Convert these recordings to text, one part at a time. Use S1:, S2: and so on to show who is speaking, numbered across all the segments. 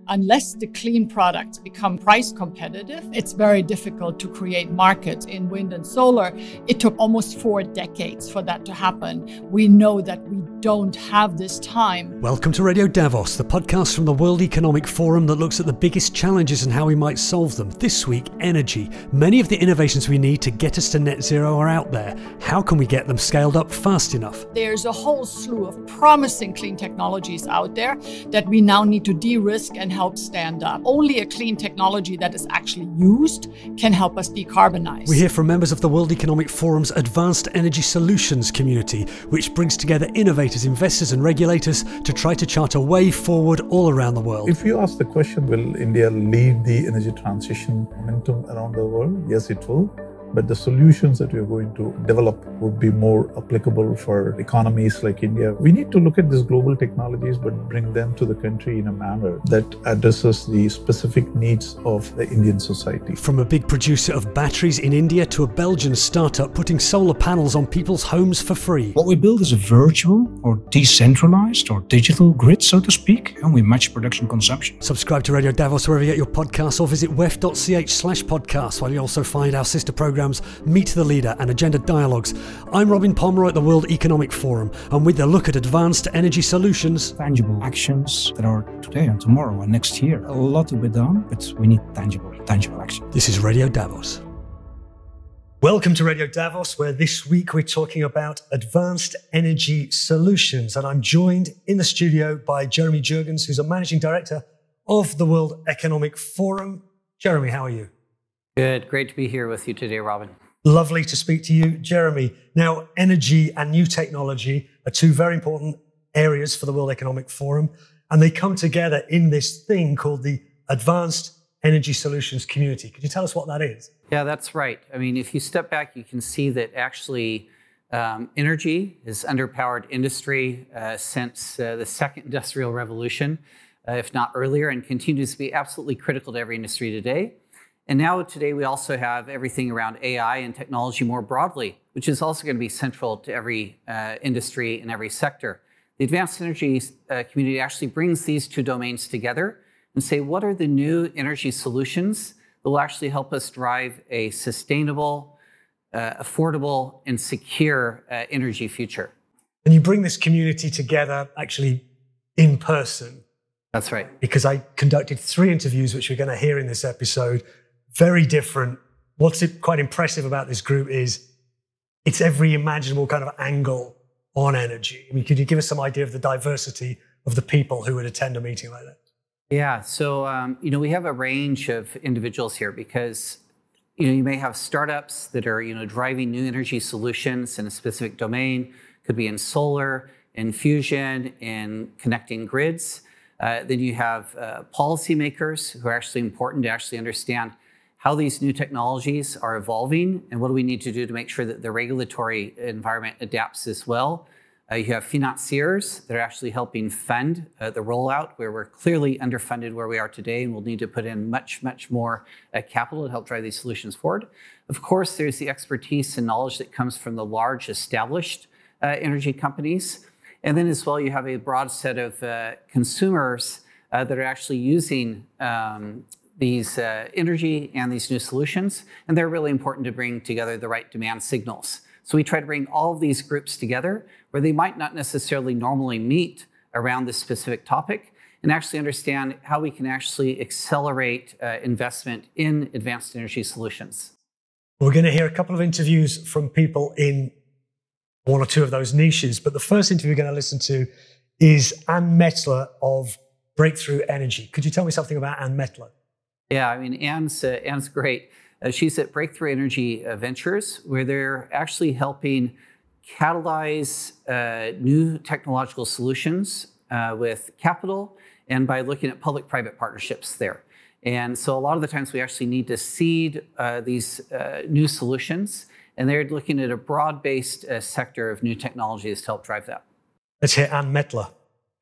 S1: unless the clean products become price competitive, it's very difficult to create markets in wind and solar. It took almost 4 decades for that to happen. We know that we don't have this time.
S2: Welcome to Radio Davos, the podcast from the World Economic Forum that looks at the biggest challenges and how we might solve them. This week, energy. Many of the innovations we need to get us to net zero are out there. How can we get them scaled up fast enough?
S1: There's a whole slew of promising clean technologies out there that we now need to de-risk and help stand up. Only a clean technology that is actually used can help us decarbonize.
S2: We hear from members of the World Economic Forum's Advanced Energy Solutions community, which brings together innovators, investors and regulators to try to chart a way forward all around the world.
S3: If you ask the question, will India lead the energy transition momentum around the world? Yes, it will. But the solutions that we are going to develop would be more applicable for economies like India. We need to look at these global technologies, but bring them to the country in a manner that addresses the specific needs of the Indian society.
S2: From a big producer of batteries in India to a Belgian startup putting solar panels on people's homes for free.
S4: What we build is a virtual or decentralized or digital grid, so to speak, and we match production consumption.
S2: Subscribe to Radio Davos wherever you get your podcasts or visit wef.ch/podcasts, while you also find our sister programs Meet the Leader and Agenda Dialogues. I'm Robin Pomeroy at the World Economic Forum, and with a look at advanced energy solutions.
S4: Tangible actions that are today and tomorrow and next year. A lot to be done, but we need tangible action.
S2: This is Radio Davos. Welcome to Radio Davos, where this week we're talking about advanced energy solutions. And I'm joined in the studio by Jeremy Jurgens, who's a managing director of the World Economic Forum. Jeremy, how are you?
S5: Good. Great to be here with you today, Robin.
S2: Lovely to speak to you, Jeremy. Now, energy and new technology are two very important areas for the World Economic Forum, and they come together in this thing called the Advanced Energy Solutions Community. Could you tell us what that is?
S5: Yeah, that's right. I mean, if you step back, you can see that actually energy has underpowered industry since the second industrial revolution, if not earlier, and continues to be absolutely critical to every industry today. And now today we also have everything around AI and technology more broadly, which is also going to be central to every industry and every sector. The advanced energy community actually brings these two domains together and say, what are the new energy solutions that will actually help us drive a sustainable, affordable, and secure energy future?
S2: And you bring this community together actually in person.
S5: That's right.
S2: Because I conducted 3 interviews, which we're going to hear in this episode. Very different. What's quite impressive about this group is it's every imaginable kind of angle on energy. I mean, could you give us some idea of the diversity of the people who would attend a meeting like that?
S5: Yeah, so we have a range of individuals here because you may have startups that are driving new energy solutions in a specific domain. Could be in solar, in fusion, in connecting grids. Then you have policymakers who are actually important to actually understand how these new technologies are evolving and what do we need to do to make sure that the regulatory environment adapts as well. You have financiers that are actually helping fund the rollout, where we're clearly underfunded where we are today, and we'll need to put in much more capital to help drive these solutions forward. Of course, there's the expertise and knowledge that comes from the large established energy companies. And then as well, you have a broad set of consumers that are actually using these energy and these new solutions, and they're really important to bring together the right demand signals. So we try to bring all of these groups together where they might not necessarily normally meet around this specific topic, and actually understand how we can actually accelerate investment in advanced energy solutions.
S2: We're going to hear a couple of interviews from people in 1 or 2 of those niches, but the first interview we're going to listen to is Anne Mettler of Breakthrough Energy. Could you tell me something about Anne Mettler?
S5: Yeah, I mean, Anne's great. She's at Breakthrough Energy Ventures, where they're actually helping catalyze new technological solutions with capital and by looking at public-private partnerships there. And so a lot of the times we actually need to seed these new solutions, and they're looking at a broad-based sector of new technologies to help drive that.
S2: Let's hear Anne Mettler.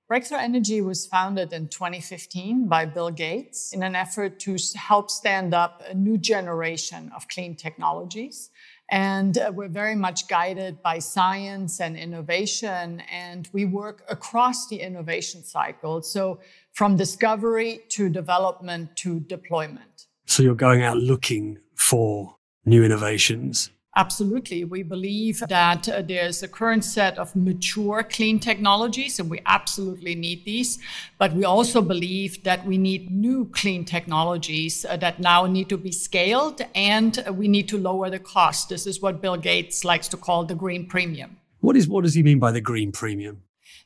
S1: Breakthrough Energy was founded in 2015 by Bill Gates in an effort to help stand up a new generation of clean technologies. And we're very much guided by science and innovation, and we work across the innovation cycle. So from discovery to development to deployment.
S2: So you're going out looking for new innovations.
S1: Absolutely. We believe that there's a current set of mature clean technologies, and we absolutely need these. But we also believe that we need new clean technologies that now need to be scaled, and we need to lower the cost. This is what Bill Gates likes to call the green premium.
S2: What does he mean by the green premium?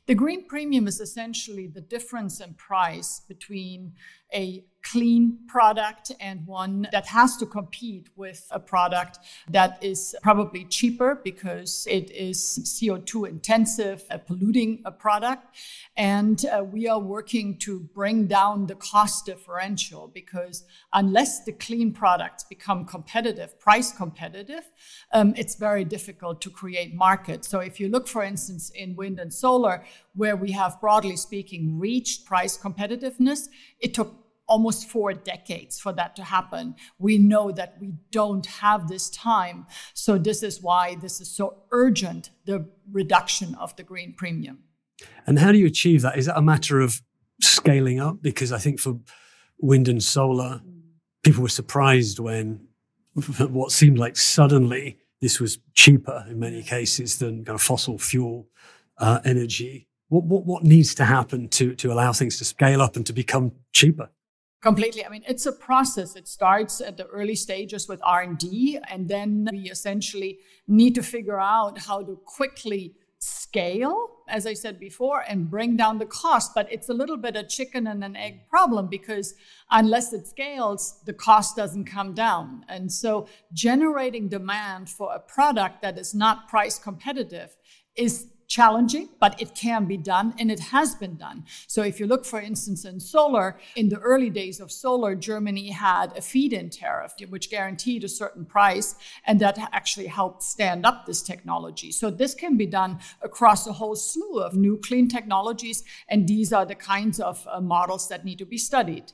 S1: The green premium is essentially the difference in price between a clean product and one that has to compete with a product that is probably cheaper because it is CO2 intensive, a polluting product. And we are working to bring down the cost differential, because unless the clean products become competitive, price competitive, it's very difficult to create markets. So if you look, for instance, in wind and solar, where we have, broadly speaking, reached price competitiveness, it took almost 4 decades for that to happen. We know that we don't have this time. So this is why this is so urgent, the reduction of the green premium.
S2: And how do you achieve that? Is that a matter of scaling up? Because I think for wind and solar, people were surprised when what seemed like suddenly this was cheaper in many cases than kind of fossil fuel energy. What needs to happen to allow things to scale up and to become cheaper?
S1: Completely. I mean, it's a process. It starts at the early stages with R&D, and then we essentially need to figure out how to quickly scale, as I said before, and bring down the cost. But it's a little bit a chicken and an egg problem, because unless it scales, the cost doesn't come down. And so generating demand for a product that is not price competitive is challenging, but it can be done, and it has been done. So if you look, for instance, in solar, in the early days of solar, Germany had a feed-in tariff, which guaranteed a certain price, and that actually helped stand up this technology. So this can be done across a whole slew of new clean technologies, and these are the kinds of models that need to be studied.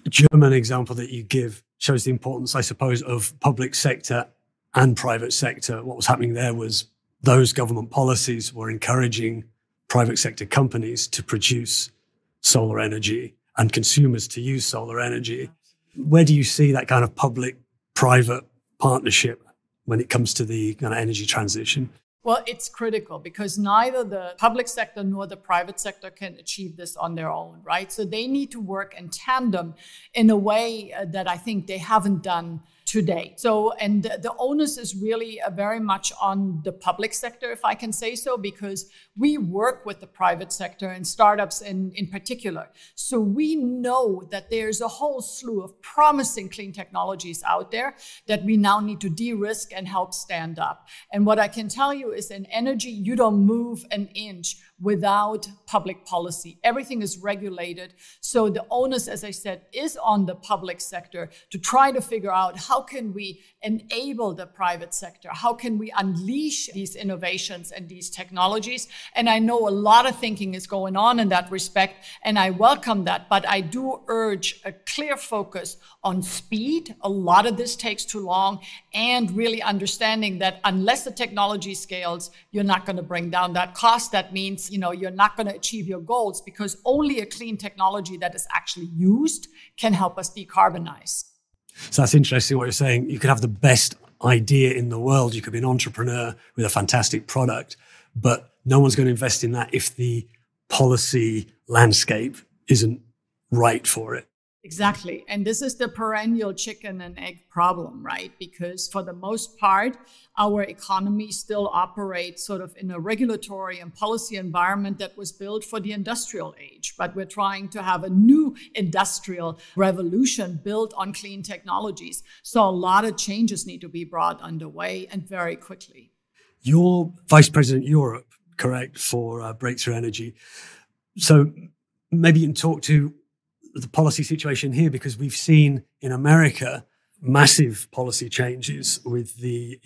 S2: The German example that you give shows the importance, I suppose, of public sector and private sector. What was happening there was those government policies were encouraging private sector companies to produce solar energy and consumers to use solar energy. Where do you see that kind of public-private partnership when it comes to the kind of energy transition?
S1: Well, it's critical, because neither the public sector nor the private sector can achieve this on their own, right? So they need to work in tandem in a way that I think they haven't done today. So, and the onus is really very much on the public sector, if I can say so, because we work with the private sector and startups in particular. So we know that there's a whole slew of promising clean technologies out there that we now need to de-risk and help stand up. And what I can tell you is, in energy, you don't move an inch without public policy. Everything is regulated. So the onus, as I said, is on the public sector to try to figure out how can we enable the private sector? How can we unleash these innovations and these technologies? And I know a lot of thinking is going on in that respect, and I welcome that. But I do urge a clear focus on speed. A lot of this takes too long, and really understanding that unless the technology scales, you're not going to bring down that cost. That means, you're not going to achieve your goals, because only a clean technology that is actually used can help us decarbonize.
S2: So that's interesting what you're saying. You could have the best idea in the world. You could be an entrepreneur with a fantastic product, but no one's going to invest in that if the policy landscape isn't right for it.
S1: Exactly. And this is the perennial chicken and egg problem, right? Because for the most part, our economy still operates sort of in a regulatory and policy environment that was built for the industrial age. But we're trying to have a new industrial revolution built on clean technologies. So a lot of changes need to be brought underway, and very quickly.
S2: You're Vice President Europe, correct, for Breakthrough Energy. So maybe you can talk to the policy situation here, because we've seen in America massive policy changes with the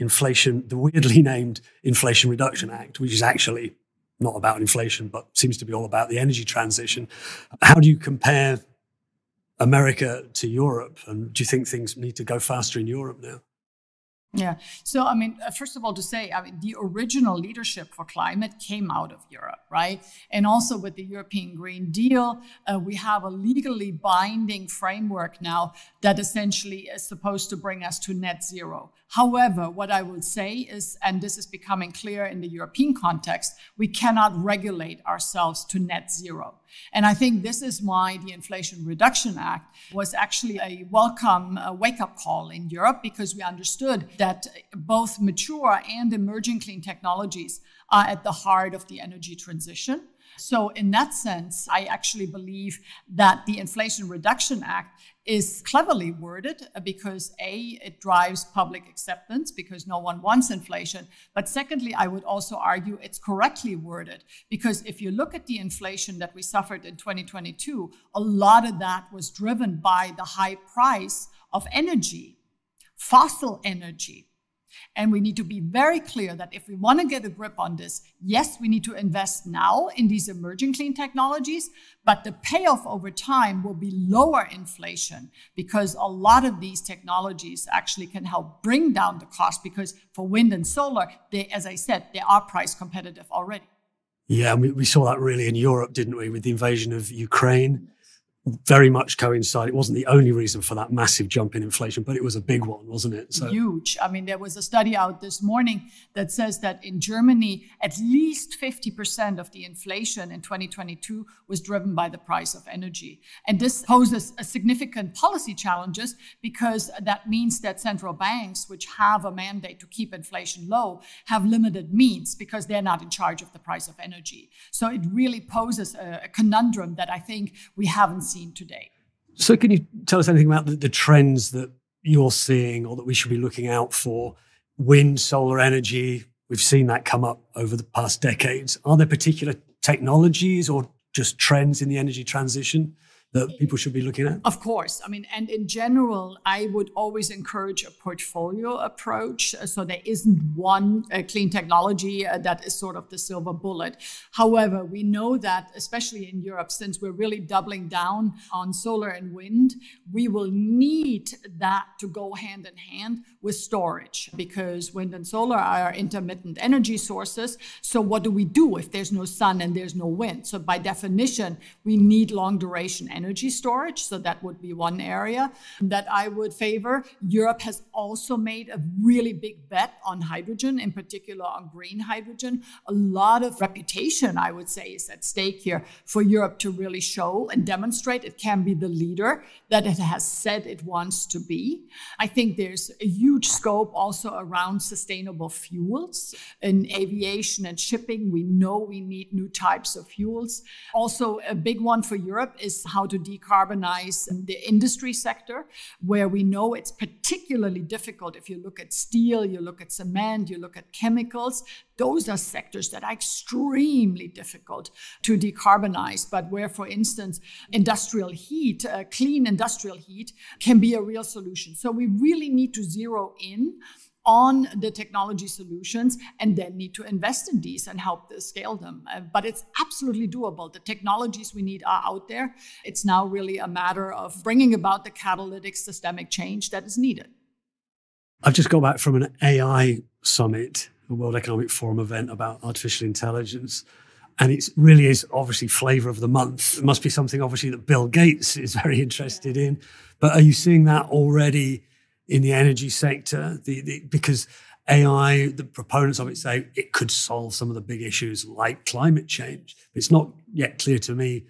S2: weirdly named Inflation Reduction Act, which is actually not about inflation, but seems to be all about the energy transition. How do you compare America to Europe? And do you think things need to go faster in Europe now?
S1: Yeah. So, I mean, first of all, to say, I mean, the original leadership for climate came out of Europe, right? And also with the European Green Deal, we have a legally binding framework now that essentially is supposed to bring us to net zero. However, what I will say is, and this is becoming clear in the European context, we cannot regulate ourselves to net zero. And I think this is why the Inflation Reduction Act was actually a welcome wake-up call in Europe, because we understood that both mature and emerging clean technologies are at the heart of the energy transition. So in that sense, I actually believe that the Inflation Reduction Act is cleverly worded because A, it drives public acceptance because no one wants inflation. But secondly, I would also argue it's correctly worded because if you look at the inflation that we suffered in 2022, a lot of that was driven by the high price of energy, fossil energy. And we need to be very clear that if we want to get a grip on this, yes, we need to invest now in these emerging clean technologies, but the payoff over time will be lower inflation because a lot of these technologies actually can help bring down the cost because for wind and solar, they, as I said, they are price competitive already.
S2: Yeah, we saw that really in Europe, didn't we, with the invasion of Ukraine? Very much coincide. It wasn't the only reason for that massive jump in inflation, but it was a big one, wasn't it? So
S1: huge. I mean, there was a study out this morning that says that in Germany, at least 50% of the inflation in 2022 was driven by the price of energy. And this poses a significant policy challenges because that means that central banks, which have a mandate to keep inflation low, have limited means because they're not in charge of the price of energy. So it really poses a conundrum that I think we haven't seen today.
S2: So can you tell us anything about the trends that you're seeing or that we should be looking out for? Wind, solar energy, we've seen that come up over the past decades. Are there particular technologies or just trends in the energy transition that people should be looking at?
S1: Of course. I mean, and in general, I would always encourage a portfolio approach. So there isn't one clean technology that is sort of the silver bullet. However, we know that, especially in Europe, since we're really doubling down on solar and wind, we will need that to go hand in hand with storage because wind and solar are intermittent energy sources. So what do we do if there's no sun and there's no wind? So by definition, we need long duration energy storage. So that would be one area that I would favor. Europe has also made a really big bet on hydrogen, in particular on green hydrogen. A lot of reputation, I would say, is at stake here for Europe to really show and demonstrate it can be the leader that it has said it wants to be. I think there's a huge scope also around sustainable fuels. In aviation and shipping, we know we need new types of fuels. Also, a big one for Europe is how to decarbonize the industry sector, where we know it's particularly difficult. If you look at steel, you look at cement, you look at chemicals, those are sectors that are extremely difficult to decarbonize, but where, for instance, industrial heat, clean industrial heat can be a real solution. So we really need to zero in on the technology solutions and then need to invest in these and help scale them. But it's absolutely doable. The technologies we need are out there. It's now really a matter of bringing about the catalytic systemic change that is needed.
S2: I've just got back from an AI summit, a World Economic Forum event about artificial intelligence. And it really is obviously flavor of the month. It must be something obviously that Bill Gates is very interested in. But are you seeing that already in the energy sector? Because AI, the proponents of it say it could solve some of the big issues like climate change. It's not yet clear to me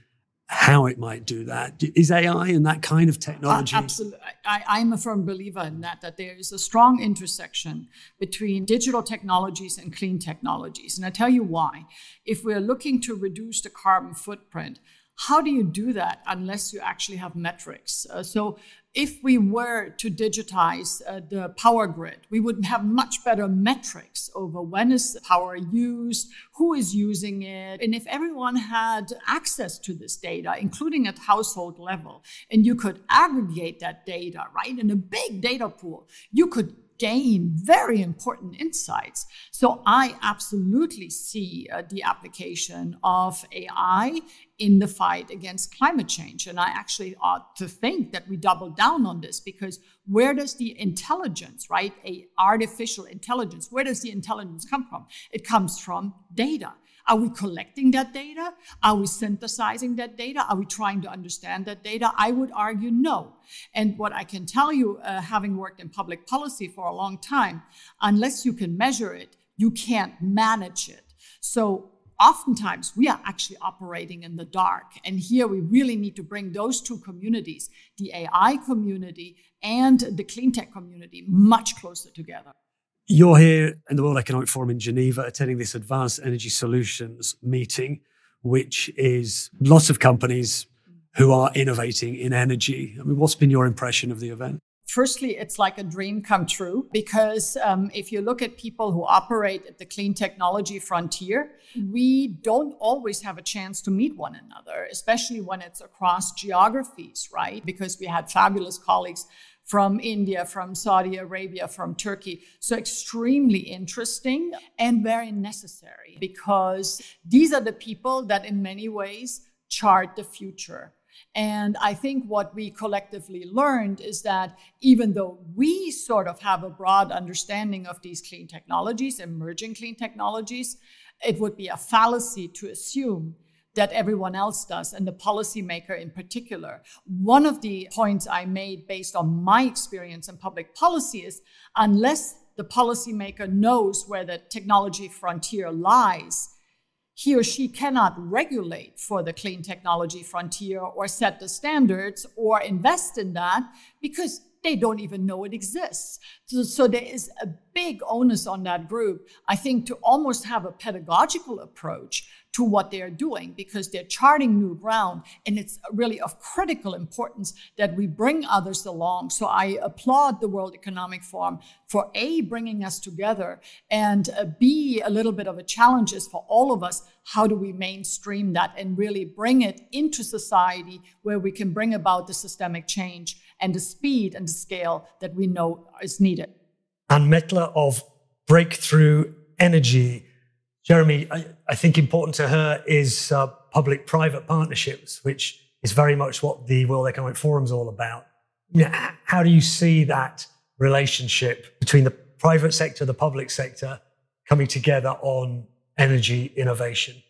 S2: how it might do that. Is AI and that kind of technology?
S1: Absolutely. I'm a firm believer in that there is a strong intersection between digital technologies and clean technologies. And I tell you why. If we're looking to reduce the carbon footprint, how do you do that unless you actually have metrics? So if we were to digitize the power grid, we would have much better metrics over when is power used, who is using it. And if everyone had access to this data, including at household level, and you could aggregate that data, right, in a big data pool, you could gain very important insights. So I absolutely see the application of AI in the fight against climate change. And I actually ought to think that we double down on this, because where does the intelligence, right? Artificial intelligence, where does the intelligence come from? It comes from data. Are we collecting that data? Are we synthesizing that data? Are we trying to understand that data? I would argue no. And what I can tell you, having worked in public policy for a long time, unless you can measure it, you can't manage it. So oftentimes we are actually operating in the dark. And here we really need to bring those two communities, the AI community and the clean tech community, much closer together.
S2: You're here in the World Economic Forum in Geneva attending this Advanced Energy Solutions meeting, which is lots of companies who are innovating in energy. I mean, what's been your impression of the event?
S1: Firstly, it's like a dream come true, because if you look at people who operate at the clean technology frontier, we don't always have a chance to meet one another, especially when it's across geographies, right? Because we had fabulous colleagues from India, from Saudi Arabia, from Turkey. So extremely interesting and very necessary, because these are the people that in many ways chart the future. And I think what we collectively learned is that even though we sort of have a broad understanding of these clean technologies, emerging clean technologies, it would be a fallacy to assume that everyone else does, and the policymaker in particular. One of the points I made based on my experience in public policy is, unless the policymaker knows where the technology frontier lies, he or she cannot regulate for the clean technology frontier or set the standards or invest in that, because they don't even know it exists. So there is a big onus on that group, I think, to almost have a pedagogical approach to what they're doing, because they're charting new ground, and it's really of critical importance that we bring others along. So I applaud the World Economic Forum for A, bringing us together, and B, a little bit of a challenge is for all of us, how do we mainstream that and really bring it into society where we can bring about the systemic change and the speed and the scale that we know is needed.
S2: And Mettler of Breakthrough Energy. Jeremy, I think important to her is public-private partnerships, which is very much what the World Economic Forum is all about. How do you see that relationship between the private sector, the public sector, coming together on energy innovation?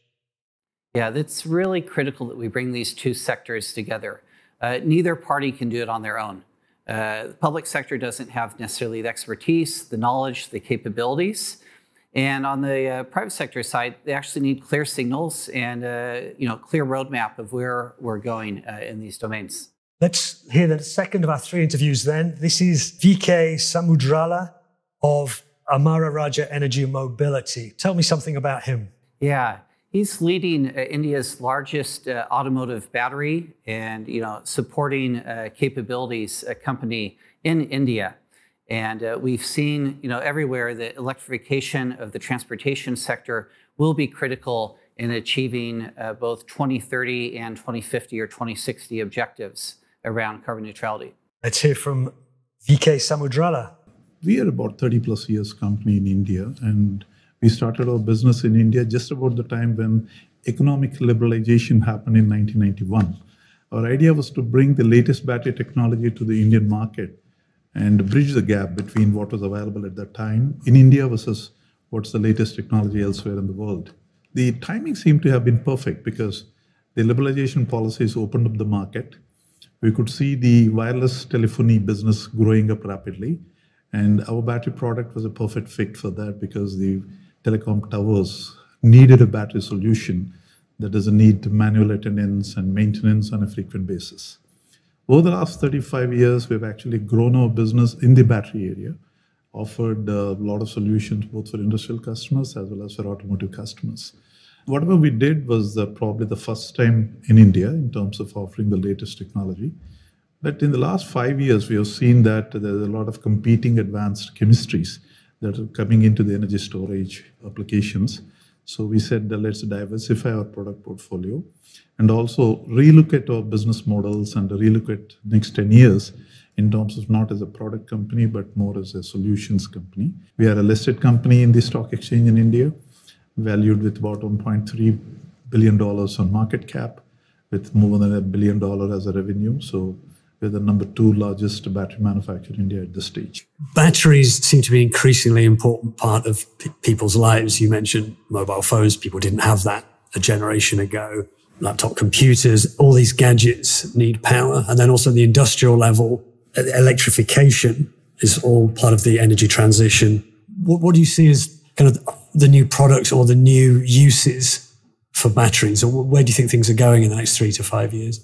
S5: Yeah, that's really critical that we bring these two sectors together. Neither party can do it on their own. The public sector doesn't have necessarily the expertise, the knowledge, the capabilities. And on the private sector side, they actually need clear signals and clear roadmap of where we're going in these domains.
S2: Let's hear the second of our three interviews then. This is VK Samudrala of Amara Raja Energy and Mobility. Tell me something about him.
S5: Yeah, he's leading India's largest automotive battery and supporting capabilities company in India. And we've seen, everywhere that electrification of the transportation sector will be critical in achieving both 2030 and 2050 or 2060 objectives around carbon neutrality.
S2: Let's hear from VK Samudrala.
S3: We are about 30 plus years company in India, and we started our business in India just about the time when economic liberalization happened in 1991. Our idea was to bring the latest battery technology to the Indian market and bridge the gap between what was available at that time in India versus what's the latest technology elsewhere in the world. The timing seemed to have been perfect because the liberalization policies opened up the market. We could see the wireless telephony business growing up rapidly, and our battery product was a perfect fit for that because the telecom towers needed a battery solution that doesn't need manual attendance and maintenance on a frequent basis. Over the last 35 years, we've actually grown our business in the battery area, offered a lot of solutions both for industrial customers as well as for automotive customers. Whatever we did was probably the first time in India in terms of offering the latest technology. But in the last 5 years, we have seen that there's a lot of competing advanced chemistries that are coming into the energy storage applications. So we said, let's diversify our product portfolio and also relook at our business models and relook at next 10 years in terms of not as a product company, but more as a solutions company. We are a listed company in the stock exchange in India, valued with about $1.3 billion on market cap, with more than $1 billion as a revenue. So we're the number 2 largest battery manufacturer in India at this stage.
S2: Batteries seem to be an increasingly important part of people's lives. You mentioned mobile phones. People didn't have that a generation ago. Laptop computers, all these gadgets need power. And then also the industrial level, electrification is all part of the energy transition. What do you see as kind of the new products or the new uses for batteries? Or where do you think things are going in the next 3 to 5 years?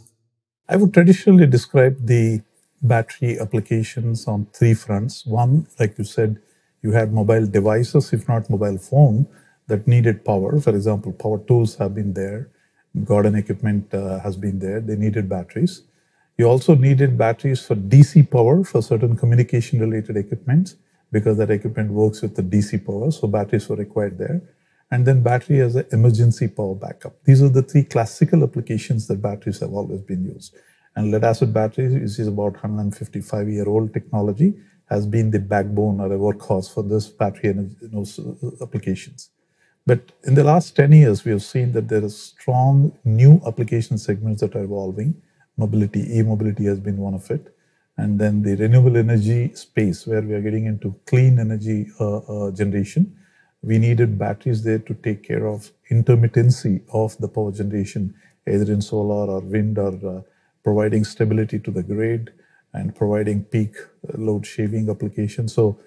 S3: I would traditionally describe the battery applications on 3 fronts. One, like you said, you had mobile devices, if not mobile phone, that needed power. For example, power tools have been there. Garden equipment has been there. They needed batteries. You also needed batteries for DC power for certain communication-related equipment, because that equipment works with the DC power, so batteries were required there. And then battery as an emergency power backup. These are the 3 classical applications that batteries have always been used. And lead-acid batteries, which is about 155-year-old technology, has been the backbone or a workhorse for this battery applications. But in the last 10 years, we have seen that there are strong new application segments that are evolving. Mobility, e-mobility has been one of it. And then the renewable energy space, where we are getting into clean energy generation. We needed batteries there to take care of intermittency of the power generation, either in solar or wind, or providing stability to the grid and providing peak load shaving applications. So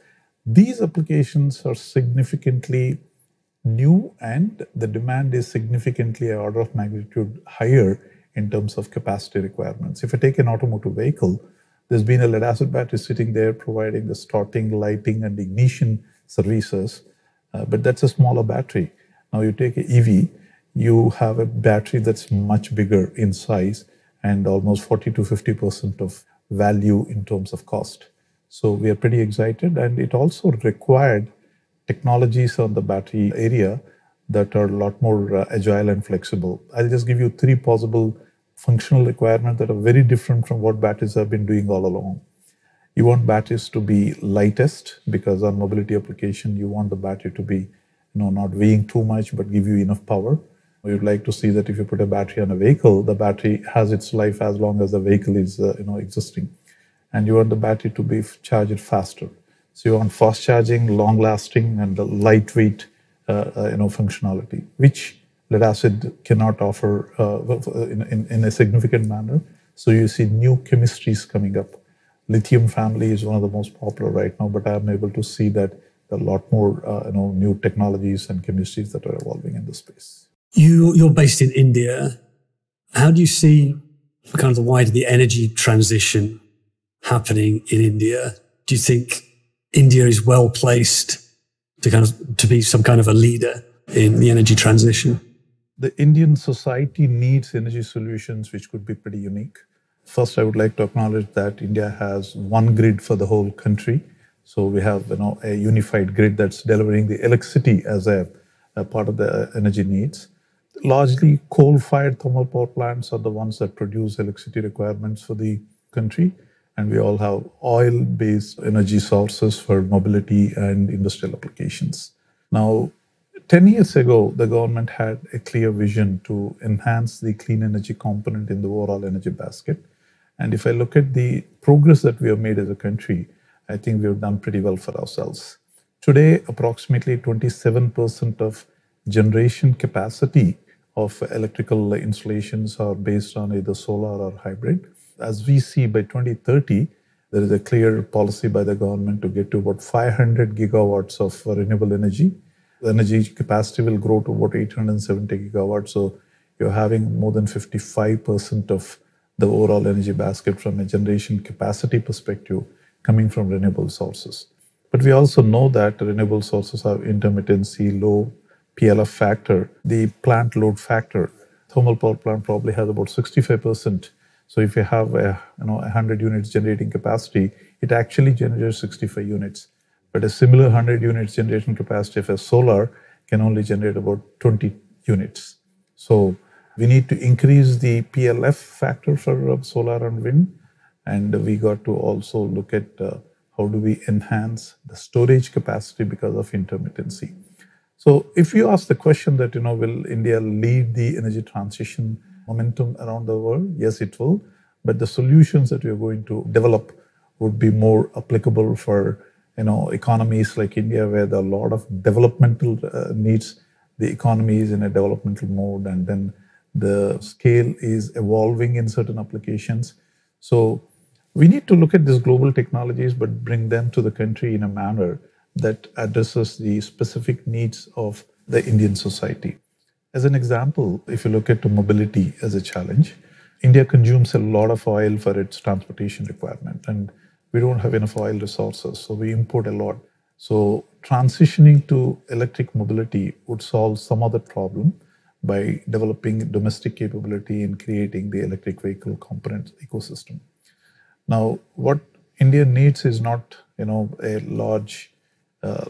S3: these applications are significantly new, and the demand is significantly an order of magnitude higher in terms of capacity requirements. If I take an automotive vehicle, there's been a lead-acid battery sitting there providing the starting, lighting, and ignition services, but that's a smaller battery. Now you take an EV, you have a battery that's much bigger in size and almost 40 to 50% of value in terms of cost. So we are pretty excited, and it also required technologies on the battery area that are a lot more agile and flexible. I'll just give you 3 possible functional requirements that are very different from what batteries have been doing all along. You want batteries to be lightest, because on mobility application, you want the battery to be not weighing too much, but give you enough power. You'd like to see that if you put a battery on a vehicle, the battery has its life as long as the vehicle is existing. And you want the battery to be charged faster. So you want fast charging, long lasting, and lightweight functionality, which lead-acid cannot offer in a significant manner. So you see new chemistries coming up. Lithium family is one of the most popular right now, but I'm able to see that there are a lot more new technologies and chemistries that are evolving in the space.
S2: You're based in India. How do you see kind of the wider the energy transition happening in India? Do you think India is well placed to be some kind of a leader in the energy transition?
S3: The Indian society needs energy solutions which could be pretty unique. First, I would like to acknowledge that India has one grid for the whole country. So we have a unified grid that's delivering the electricity as a part of the energy needs. Largely coal-fired thermal power plants are the ones that produce electricity requirements for the country. And we all have oil-based energy sources for mobility and industrial applications. Now, 10 years ago, the government had a clear vision to enhance the clean energy component in the overall energy basket. And if I look at the progress that we have made as a country, I think we have done pretty well for ourselves. Today, approximately 27% of generation capacity of electrical installations are based on either solar or hybrid. As we see, by 2030, there is a clear policy by the government to get to about 500 gigawatts of renewable energy. The energy capacity will grow to about 870 gigawatts. So you're having more than 55% of the overall energy basket from a generation capacity perspective coming from renewable sources. But we also know that renewable sources have intermittency, low PLF factor, the plant load factor. Thermal power plant probably has about 65%. So if you have 100 units generating capacity, it actually generates 65 units. But a similar 100 units generation capacity for solar can only generate about 20 units. So we need to increase the PLF factor for solar and wind. And we got to also look at how do we enhance the storage capacity because of intermittency. So if you ask the question that, will India lead the energy transition momentum around the world? Yes, it will. But the solutions that we are going to develop would be more applicable for, economies like India, where there are a lot of developmental needs. The economy is in a developmental mode, and then the scale is evolving in certain applications. So we need to look at these global technologies, but bring them to the country in a manner that addresses the specific needs of the Indian society. As an example, if you look at mobility as a challenge, India consumes a lot of oil for its transportation requirement, and we don't have enough oil resources, so we import a lot. So transitioning to electric mobility would solve some of the problem by developing domestic capability in creating the electric vehicle component ecosystem. Now, what India needs is not, a large,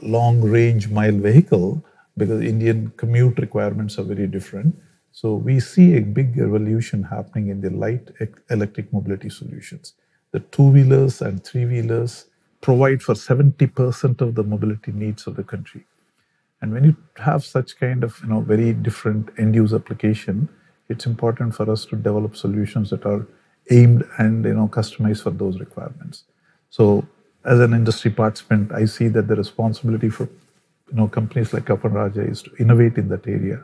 S3: long-range mile vehicle, because Indian commute requirements are very different. So we see a big revolution happening in the light electric mobility solutions. The two-wheelers and three-wheelers provide for 70% of the mobility needs of the country. And when you have such kind of, very different end-use application, it's important for us to develop solutions that are aimed and, customized for those requirements. So as an industry participant, I see that the responsibility for, companies like Amara is to innovate in that area,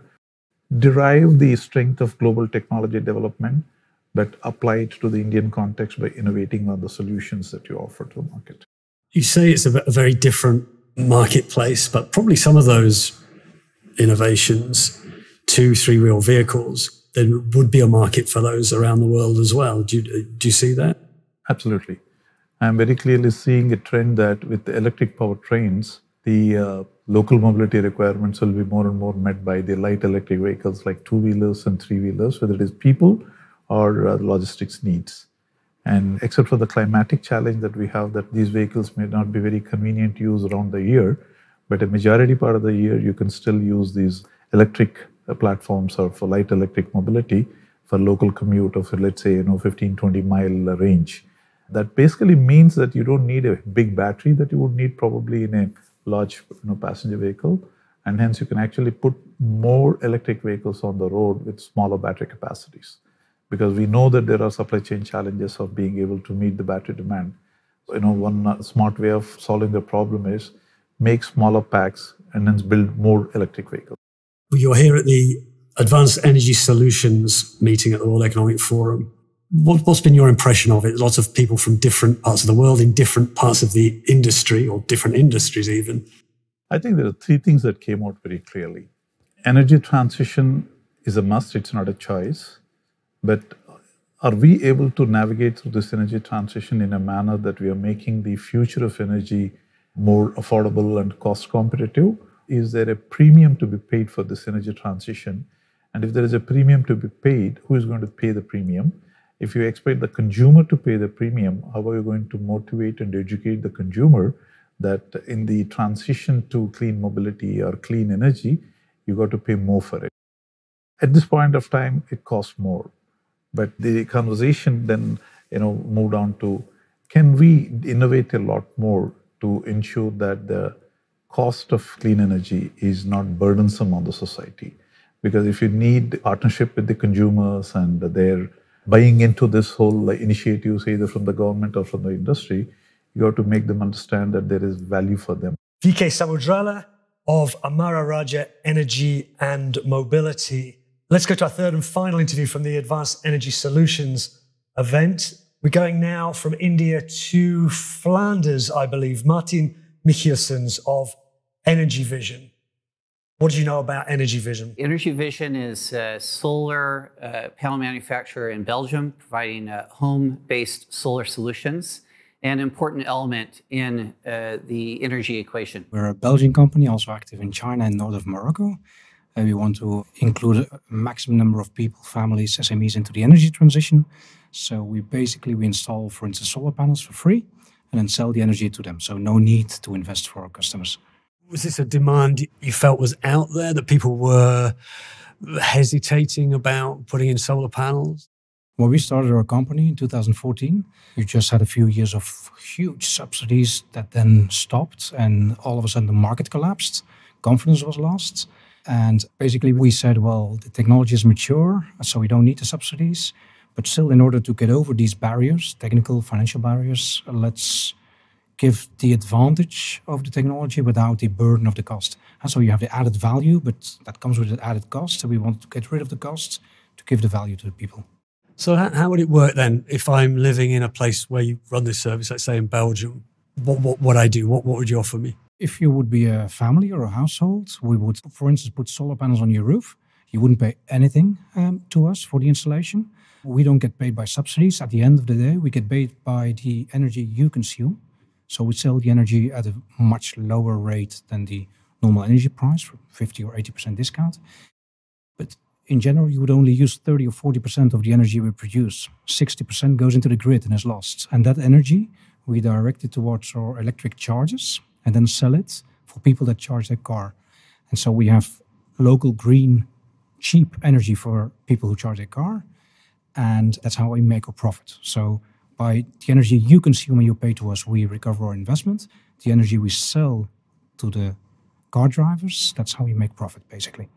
S3: derive the strength of global technology development, but apply it to the Indian context by innovating on the solutions that you offer to the market.
S2: You say it's a very different marketplace, but probably some of those innovations, 2-, 3-wheel vehicles, there would be a market for those around the world as well. Do you see that?
S3: Absolutely. I'm very clearly seeing a trend that with the electric powertrains, the local mobility requirements will be more and more met by the light electric vehicles like two-wheelers and three-wheelers, whether it is people or logistics needs. And except for the climatic challenge that we have, that these vehicles may not be very convenient to use around the year, but a majority part of the year you can still use these electric platforms or for light electric mobility for local commute of, let's say, 15-20 mile range. That basically means that you don't need a big battery that you would need probably in a large passenger vehicle, and hence you can actually put more electric vehicles on the road with smaller battery capacities. Because we know that there are supply chain challenges of being able to meet the battery demand. One smart way of solving the problem is make smaller packs and then build more electric vehicles.
S2: You're here at the Advanced Energy Solutions meeting at the World Economic Forum. What's been your impression of it? Lots of people from different parts of the world in different parts of the industry, or different industries even.
S3: I think there are 3 things that came out very clearly. Energy transition is a must, it's not a choice. But are we able to navigate through this energy transition in a manner that we are making the future of energy more affordable and cost competitive? Is there a premium to be paid for this energy transition? And if there is a premium to be paid, who is going to pay the premium? If you expect the consumer to pay the premium, how are you going to motivate and educate the consumer that in the transition to clean mobility or clean energy, you got to pay more for it? At this point of time, it costs more. But the conversation then, moved on to, can we innovate a lot more to ensure that the cost of clean energy is not burdensome on the society? Because if you need partnership with the consumers and they're buying into this whole initiatives, either from the government or from the industry, you have to make them understand that there is value for them.
S2: VK Samudrala of Amara Raja Energy and Mobility. Let's go to our third and final interview from the Advanced Energy Solutions event. We're going now from India to Flanders, I believe. Maarten Michielssens of EnergyVision. What do you know about EnergyVision?
S5: EnergyVision is a solar panel manufacturer in Belgium, providing home-based solar solutions, an important element in the energy equation.
S4: We're a Belgian company, also active in China and north of Morocco. We want to include a maximum number of people, families, SMEs into the energy transition. So we install, for instance, solar panels for free and then sell the energy to them. So no need to invest for our customers.
S2: Was this a demand you felt was out there, that people were hesitating about putting in solar panels?
S4: When we started our company in 2014, we just had a few years of huge subsidies that then stopped, and all of a sudden the market collapsed. Confidence was lost. And basically we said, well, the technology is mature, so we don't need the subsidies. But still, in order to get over these barriers, technical, financial barriers, let's give the advantage of the technology without the burden of the cost. And so you have the added value, but that comes with the added cost. So we want to get rid of the costs to give the value to the people.
S2: So how would it work then if I'm living in a place where you run this service, let's say in Belgium? What would I do? What would you offer me?
S4: If you would be a family or a household, we would, for instance, put solar panels on your roof. You wouldn't pay anything to us for the installation. We don't get paid by subsidies. At the end of the day, we get paid by the energy you consume. So we sell the energy at a much lower rate than the normal energy price, for 50 or 80% discount. But in general, you would only use 30 or 40% of the energy we produce. 60% goes into the grid and is lost. And that energy, we direct it towards our electric chargers and then sell it for people that charge their car. And so we have local green, cheap energy for people who charge their car. And that's how we make our profit. So by the energy you consume and you pay to us, we recover our investment. The energy we sell to the car drivers, that's how we make profit, basically.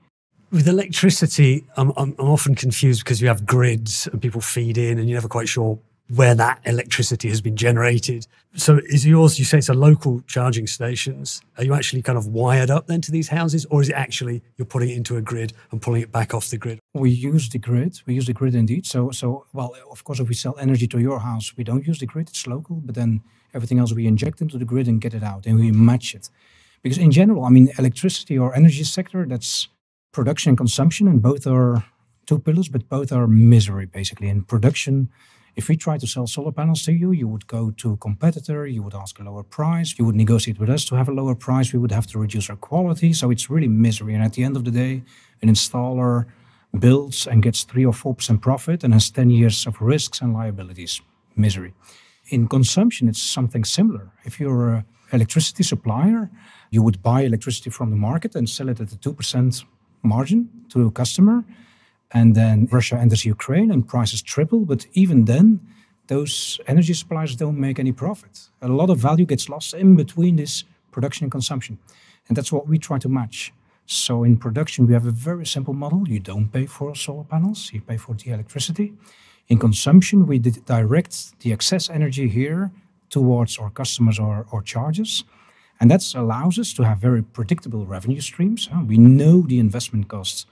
S2: With electricity, I'm often confused because you have grids and people feed in and you're never quite sure where that electricity has been generated. So is yours, you say it's a local charging stations, are you actually kind of wired up then to these houses, or is it actually you're putting it into a grid and pulling it back off the grid?
S4: We use the grid. We use the grid indeed. So well, of course, if we sell energy to your house, we don't use the grid, it's local, but then everything else we inject into the grid and get it out and we match it. Because in general, I mean, electricity or energy sector, that's production and consumption, and both are two pillars, but both are misery, basically. In production, if we try to sell solar panels to you, you would go to a competitor, you would ask a lower price, you would negotiate with us to have a lower price, we would have to reduce our quality, so it's really misery. And at the end of the day, an installer builds and gets 3 or 4% profit and has 10 years of risks and liabilities. Misery. In consumption, it's something similar. If you're an electricity supplier, you would buy electricity from the market and sell it at a 2% margin to a customer. And then Russia enters Ukraine and prices triple. But even then, those energy suppliers don't make any profit. A lot of value gets lost in between this production and consumption. And that's what we try to match. So in production, we have a very simple model. You don't pay for solar panels, you pay for the electricity. In consumption, we direct the excess energy here towards our customers or chargers. And that allows us to have very predictable revenue streams. We know the investment costs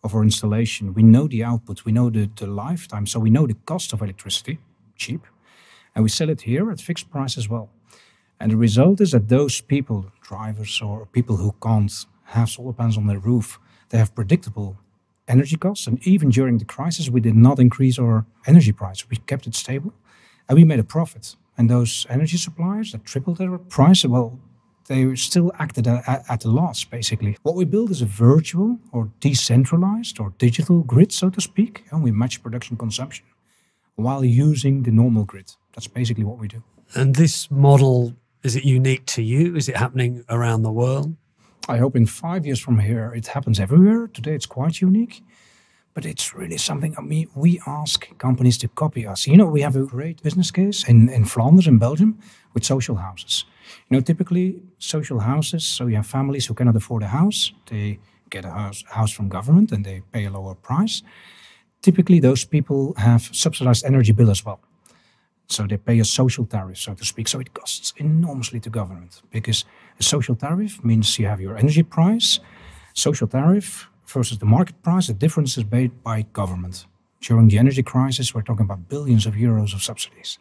S4: of our installation. We know the output. We know the lifetime. So we know the cost of electricity, cheap. And we sell it here at fixed price as well. And the result is that those people, drivers or people who can't have solar panels on their roof, they have predictable energy costs. And even during the crisis, we did not increase our energy price. We kept it stable and we made a profit. And those energy suppliers that tripled their price, well, they still acted at a loss, basically. What we build is a virtual or decentralized or digital grid, so to speak, and we match production consumption while using the normal grid. That's basically what we do.
S2: And this model, is it unique to you? Is it happening around the world?
S4: I hope in 5 years from here, it happens everywhere. Today, it's quite unique. But it's really something, I mean, we ask companies to copy us. You know, we have a great business case in Flanders, in Belgium, with social houses. You know, typically social houses, so you have families who cannot afford a house. They get a house from government and they pay a lower price. Typically, those people have subsidized energy bill as well. So they pay a social tariff, so to speak. So it costs enormously to government because a social tariff means you have your energy price, social tariff versus the market price. The difference is paid by government. During the energy crisis, we're talking about billions of euros of subsidies.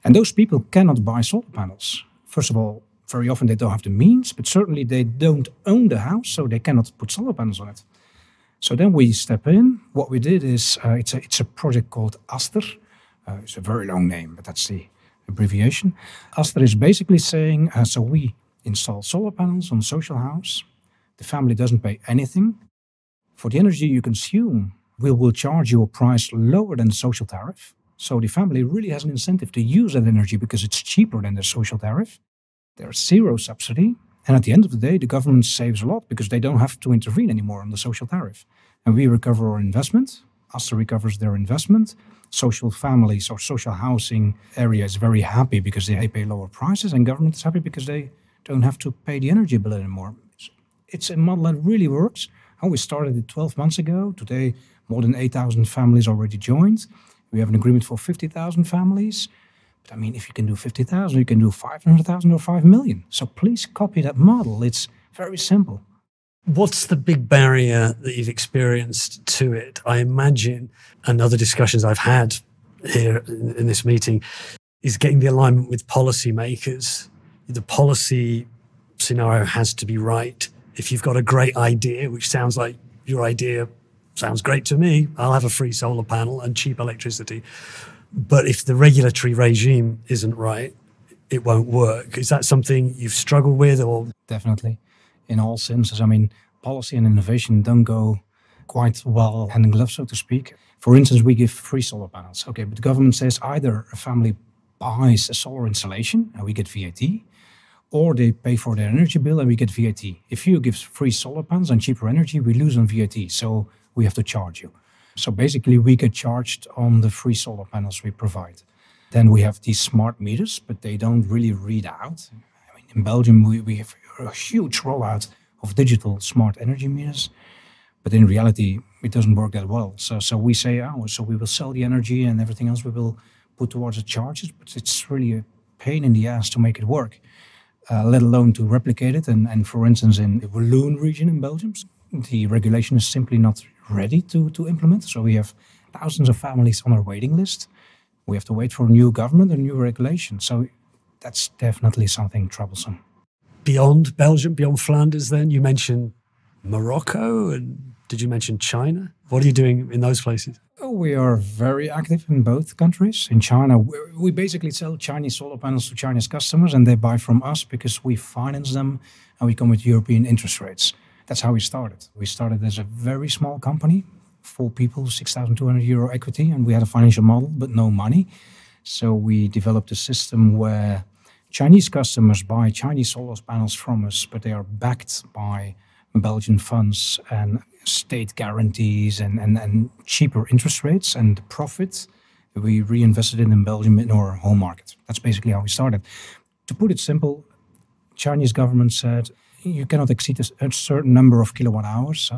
S4: And those people cannot buy solar panels. First of all, very often they don't have the means, but certainly they don't own the house, so they cannot put solar panels on it. So then we step in. What we did is, it's a project called Aster. It's a very long name, but that's the abbreviation. Aster is basically saying, so we install solar panels on a social house. The family doesn't pay anything. For the energy you consume, we will charge you a price lower than the social tariff. So the family really has an incentive to use that energy because it's cheaper than the social tariff. There's zero subsidy. And at the end of the day, the government saves a lot because they don't have to intervene anymore on the social tariff. And we recover our investment. Aster recovers their investment. social families or social housing area is very happy because they pay lower prices, and government is happy because they don't have to pay the energy bill anymore. It's a model that really works. We started it 12 months ago. Today, more than 8,000 families already joined. We have an agreement for 50,000 families. But I mean, if you can do 50,000, you can do 500,000 or 5 million. So please copy that model. It's very simple.
S2: What's the big barrier that you've experienced to it? I imagine, and other discussions I've had here in this meeting, is getting the alignment with policymakers. The policy scenario has to be right. If you've got a great idea, which sounds like your idea sounds great to me, I'll have a free solar panel and cheap electricity. But if the regulatory regime isn't right, it won't work. Is that something you've struggled with? Or
S4: Definitely. In all senses. I mean, policy and innovation don't go quite well hand in glove, so to speak. For instance, we give free solar panels. Okay, but the government says either a family buys a solar installation and we get VAT, or they pay for their energy bill and we get VAT. If you give free solar panels and cheaper energy, we lose on VAT, so we have to charge you. So basically, we get charged on the free solar panels we provide. Then we have these smart meters, but they don't really read out. I mean, in Belgium, we have a huge rollout of digital smart energy meters, but in reality, it doesn't work that well. So we say, so we will sell the energy and everything else we will put towards the charges, but it's really a pain in the ass to make it work, let alone to replicate it. And for instance, in the Walloon region in Belgium, the regulation is simply not ready to implement. So we have thousands of families on our waiting list. We have to wait for a new government and new regulation. So that's definitely something troublesome.
S2: beyond Belgium, beyond Flanders then? You mentioned Morocco, and did you mention China? What are you doing in those places?
S4: We are very active in both countries. In China, we basically sell Chinese solar panels to Chinese customers, and they buy from us because we finance them and we come with European interest rates. That's how we started. We started as a very small company, 4 people, €6,200 equity, and we had a financial model, but no money. So we developed a system where Chinese customers buy Chinese solar panels from us, but they are backed by Belgian funds and state guarantees and cheaper interest rates, and the profit we reinvested in Belgium in our home market. That's basically how we started. To put it simple, Chinese government said you cannot exceed a certain number of kilowatt hours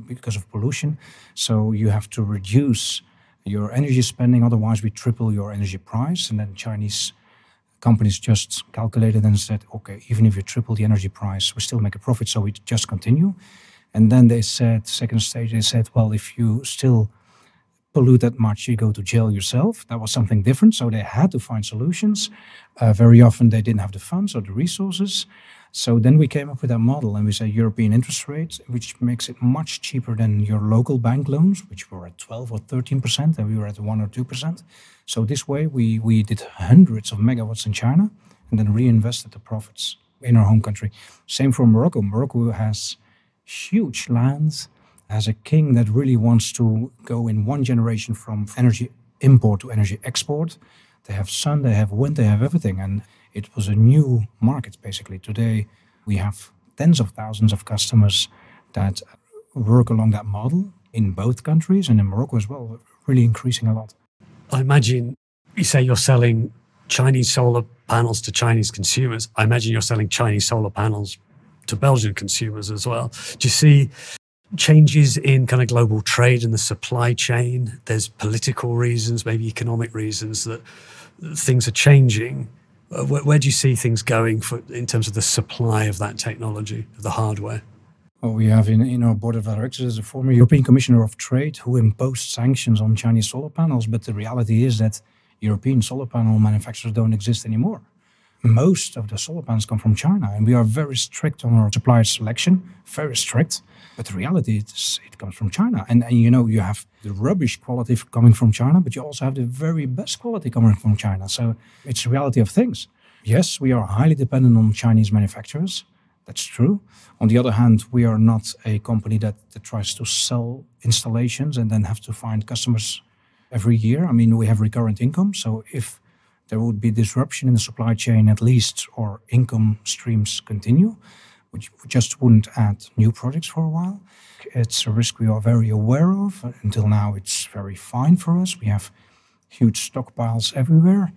S4: because of pollution, so you have to reduce your energy spending, otherwise we triple your energy price. And then Chinese companies just calculated and said, okay, even if you triple the energy price, we still make a profit, so we just continue. And then they said, second stage, they said, well, if you still pollute that much, you go to jail yourself. That was something different, so they had to find solutions. Very often they didn't have the funds or the resources. So then we came up with that model, and we say European interest rates, which makes it much cheaper than your local bank loans, which were at 12 or 13%, and we were at 1 or 2%. So this way we did hundreds of megawatts in China and then reinvested the profits in our home country. Same for Morocco. Morocco has huge lands, has a king that really wants to go in one generation from energy import to energy export. They have sun, they have wind, they have everything. And it was a new market, basically. Today, we have tens of thousands of customers that work along that model in both countries, and in Morocco as well, really increasing a lot.
S2: I imagine you say you're selling Chinese solar panels to Chinese consumers. I imagine you're selling Chinese solar panels to Belgian consumers as well. Do you see changes in kind of global trade and the supply chain? There's political reasons, maybe economic reasons that things are changing. Where do you see things going in terms of the supply of that technology, of the hardware?
S4: Well, we have in our board of directors a former European Commissioner of Trade who imposed sanctions on Chinese solar panels, but the reality is that European solar panel manufacturers don't exist anymore. Most of the solar panels come from China, and we are very strict on our supplier selection, very strict. But the reality is it comes from China. And you know, you have the rubbish quality coming from China, but you also have the very best quality coming from China. So it's the reality of things. Yes, we are highly dependent on Chinese manufacturers. That's true. On the other hand, we are not a company that tries to sell installations and then have to find customers every year. I mean, we have recurrent income. So if there would be disruption in the supply chain, at least our income streams continue, which we just wouldn't add new projects for a while. It's a risk we are very aware of. Until now, it's very fine for us. We have huge stockpiles everywhere.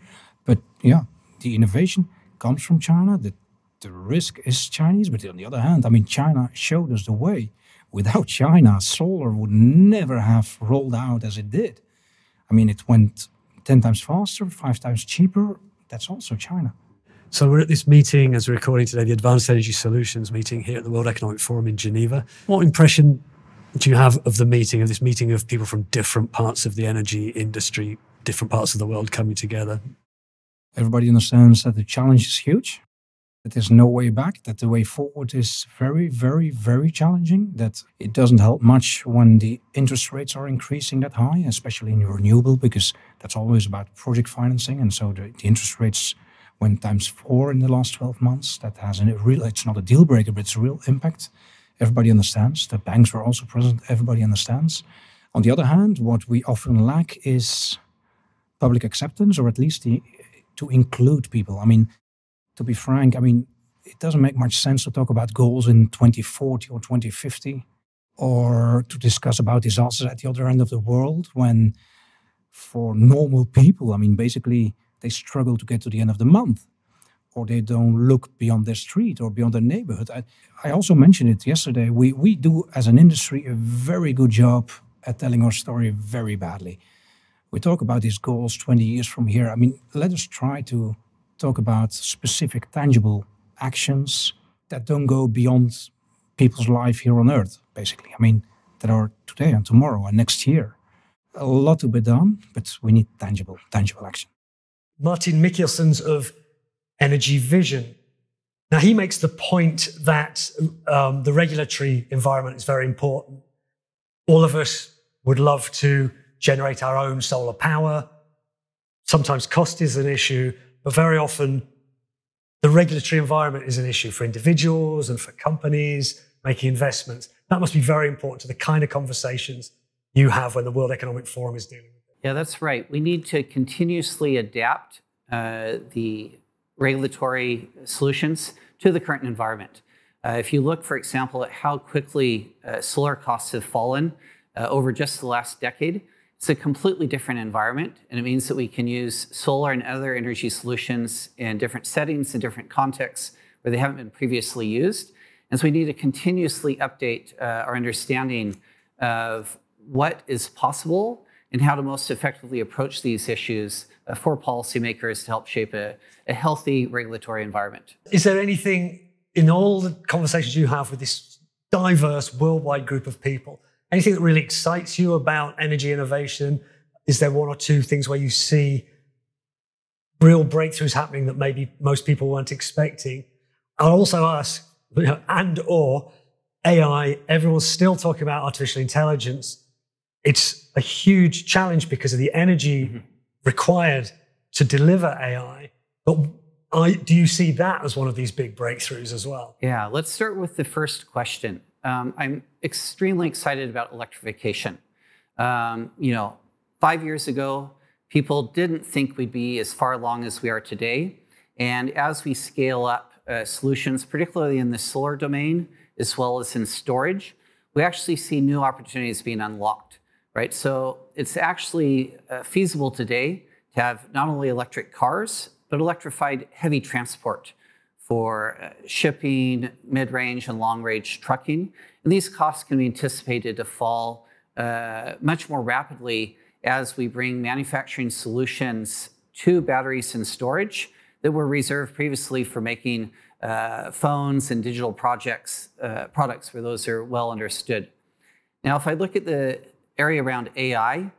S4: But yeah, the innovation comes from China. The risk is Chinese. But on the other hand, I mean, China showed us the way. Without China, solar would never have rolled out as it did. I mean, it went 10 times faster, 5 times cheaper. That's also China.
S2: So we're at this meeting, as we're recording today, the Advanced Energy Solutions meeting here at the World Economic Forum in Geneva. What impression do you have of the meeting, of this meeting of people from different parts of the energy industry, different parts of the world coming together?
S4: Everybody understands that the challenge is huge, that there's no way back, that the way forward is very, very, very challenging, that it doesn't help much when the interest rates are increasing that high, especially in renewable, because that's always about project financing. And so the interest rates went ×4 in the last 12 months. That has it's not a deal breaker, but it's a real impact. Everybody understands. The banks were also present. Everybody understands. On the other hand, what we often lack is public acceptance, or at least to include people. I mean, to be frank, I mean, it doesn't make much sense to talk about goals in 2040 or 2050, or to discuss about disasters at the other end of the world, when for normal people, I mean, basically, they struggle to get to the end of the month, or they don't look beyond their street or beyond their neighborhood. I also mentioned it yesterday. We do, as an industry, a very good job at telling our story very badly. We talk about these goals 20 years from here. I mean, let us try to talk about specific, tangible actions that don't go beyond people's life here on Earth, basically. I mean, that are today and tomorrow and next year. A lot to be done, but we need tangible action.
S2: Maarten Michielssens of EnergyVision. Now, he makes the point that the regulatory environment is very important. All of us would love to generate our own solar power. Sometimes cost is an issue, but very often the regulatory environment is an issue for individuals and for companies making investments. That must be very important to the kind of conversations you have when the World Economic Forum is dealing with it.
S5: Yeah, that's right. We need to continuously adapt the regulatory solutions to the current environment. If you look, for example, at how quickly solar costs have fallen over just the last decade, it's a completely different environment, and it means that we can use solar and other energy solutions in different settings, in different contexts where they haven't been previously used. And so we need to continuously update our understanding of what is possible and how to most effectively approach these issues for policymakers to help shape a healthy regulatory environment.
S2: Is there anything in all the conversations you have with this diverse worldwide group of people, anything that really excites you about energy innovation? Is there one or two things where you see real breakthroughs happening that maybe most people weren't expecting? I'll also ask, and or AI, everyone's still talking about artificial intelligence. It's a huge challenge because of the energy required to deliver AI. But do you see that as one of these big breakthroughs as well?
S5: Yeah, let's start with the first question. I'm extremely excited about electrification. 5 years ago, people didn't think we'd be as far along as we are today. And as we scale up solutions, particularly in the solar domain, as well as in storage, we actually see new opportunities being unlocked, right? So it's actually feasible today to have not only electric cars, but electrified heavy transport for shipping, mid-range and long-range trucking. And these costs can be anticipated to fall much more rapidly as we bring manufacturing solutions to batteries and storage that were reserved previously for making phones and digital products where those are well understood. Now, if I look at the area around AI,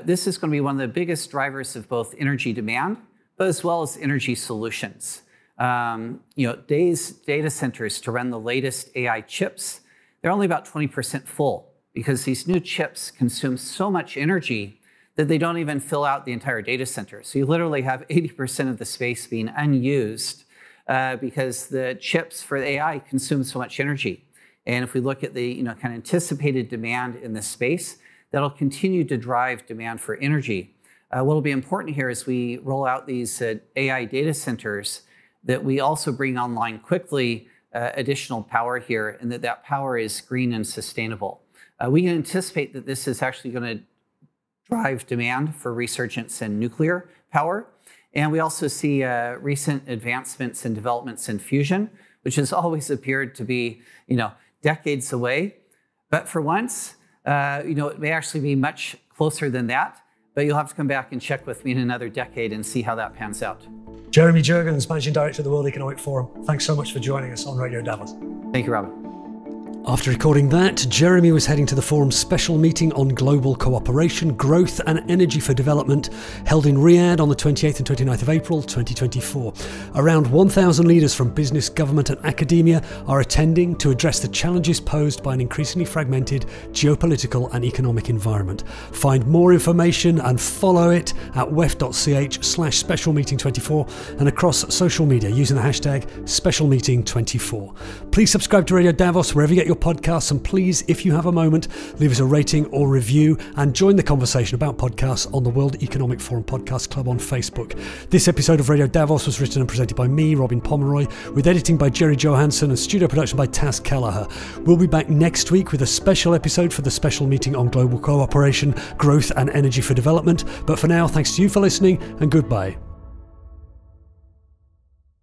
S5: this is going to be one of the biggest drivers of both energy demand, but as well as energy solutions. Today's data centers to run the latest AI chips, they're only about 20% full because these new chips consume so much energy that they don't even fill out the entire data center. So you literally have 80% of the space being unused because the chips for the AI consume so much energy. And if we look at the kind of anticipated demand in this space, that'll continue to drive demand for energy. What will be important here as we roll out these AI data centers, that we also bring online quickly additional power here, and that power is green and sustainable. We can anticipate that this is actually going to drive demand for resurgence in nuclear power. And we also see recent advancements and developments in fusion, which has always appeared to be, decades away. But for once, it may actually be much closer than that. But you'll have to come back and check with me in another decade and see how that pans out.
S2: Jeremy Jurgens, Managing Director of the World Economic Forum. Thanks so much for joining us on Radio Davos.
S5: Thank you, Robin.
S2: After recording that, Jeremy was heading to the forum's special meeting on global cooperation, growth and energy for development, held in Riyadh on the 28th and 29th of April 2024. Around 1,000 leaders from business, government and academia are attending to address the challenges posed by an increasingly fragmented geopolitical and economic environment. Find more information and follow it at wef.ch/specialmeeting24 and across social media using the hashtag specialmeeting24. Please subscribe to Radio Davos wherever you get your podcasts, and please, if you have a moment, leave us a rating or review and join the conversation about podcasts on the World Economic Forum Podcast Club on Facebook. This episode of Radio Davos was written and presented by me, Robin Pomeroy, with editing by Jerry Johansson and studio production by Taz Kelleher. We'll be back next week with a special episode for the special meeting on global cooperation, growth and energy for development. But for now, thanks to you for listening and goodbye.